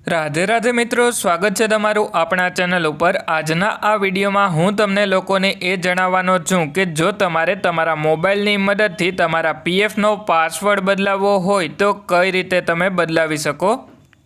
राधे राधे मित्रों, स्वागत है तमारू अपना चैनल पर। आजना आ विडियो में हूँ तमने लोकोने ए जणाववानो छूं के जो तमारे तमारा मोबाइलनी मददथी तमारा पीएफ नो पासवर्ड बदलावो होय तो कई रीते तमे बदलावी शको।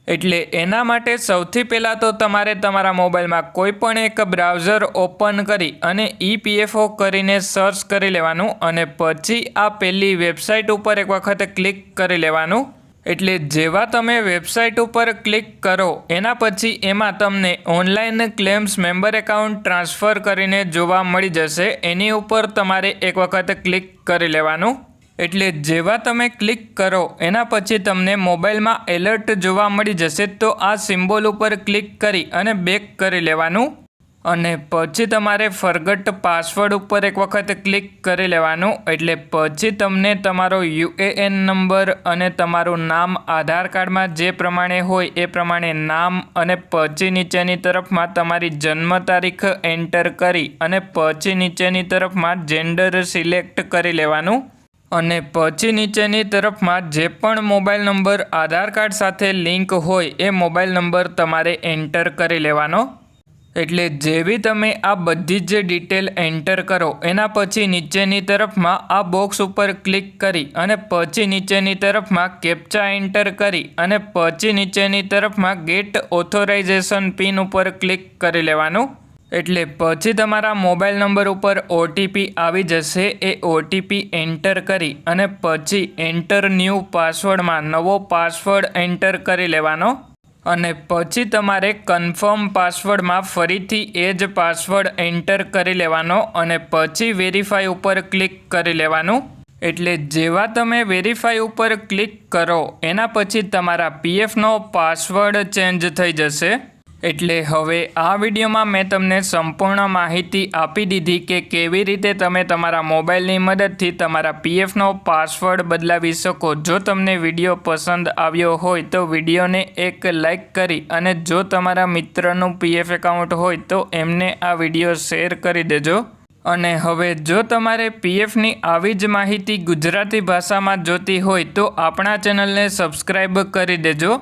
एटले एना माटे सौथी पहला तो तमारे तमारा मोबाइल में कोईपण एक ब्राउजर ओपन करी अने ईपीएफओ करीने सर्च करी लेवानुं अने पछी आ पहेली वेबसाइट पर एक वखत क्लिक करी लेवानुं। एटले जेवा तमे वेबसाइट पर क्लिक करो एना पछी एमां तमने online claims member account transfer करीने जोवा मळी जशे। एनी उपर तमारे एक वखत क्लिक करी लेवानुं। एटले जेवा तमे क्लिक करो एना पछी तमने मोबाइल में एलर्ट जोवा मळी जशे। तो आ सिम्बोल उपर क्लिक करी अने बेक करी लेवानुं अने पछी तमारे फॉरगेट पासवर्ड उपर एक वखत क्लिक करी लेवानुं। एटले पछी तमने तमारो यूएएन नंबर अने तमारुं नाम आधार कार्ड में जे प्रमाणे होय ए प्रमाणे नाम अने पछी नीचेनी तरफ में तमारी जन्म तारीख एंटर करी अने पछी नीचेनी तरफ में जेंडर सिलेक्ट करी लेवानुं अने पछी नीचेनी तरफ में जे पण मोबाइल नंबर आधार कार्ड साथे लिंक होय ए मोबाइल नंबर तमारे एंटर करी लेवानो। एटले जेवी तमे आ बधी ज डिटेल एंटर करो एना पछी नीचेनी तरफ में आ बॉक्स उपर क्लिक करी अने पछी नीचेनी तरफ में कैप्चा एंटर करी अने पछी नीचेनी तरफ में गेट ऑथोराइजेशन पिन उपर क्लिक करी लेवानुं। एटले पछी तमारा मोबाइल नंबर उपर ओटीपी आवी जशे। ए ओटीपी एंटर करी अने पछी एंटर न्यू पासवर्ड में नवो पासवर्ड एंटर करी लेवानो अने पछी तमारे कन्फर्म पासवर्ड में फरीथी एज पासवर्ड एंटर करी लेवानो अने पछी वेरीफाई उपर क्लिक करी लेवानुं। एटले जेवा तमे वेरीफाई उपर क्लिक करो एना पछी तमारा पीएफ नो पासवर्ड चेन्ज थई जशे। एटले हवे आ विडियो में मैं तमने संपूर्ण माहिती आपी दीधी के केवी रीते तमे तमारा मोबाइलनी मददथी तमारा पीएफ नो पासवर्ड बदलावी शको। जो तमने विडियो पसंद आव्यो होय तो विडियो ने एक लाइक करी अने जो तमारा मित्रनुं पीएफ एकाउंट होय तो एमने आ विडियो शेर करी देजो। अने हवे जो तमारे पीएफनी आवी ज माहिती गुजराती भाषा में जोती होय तो आपणा चेनल ने सब्सक्राइब करी देजो।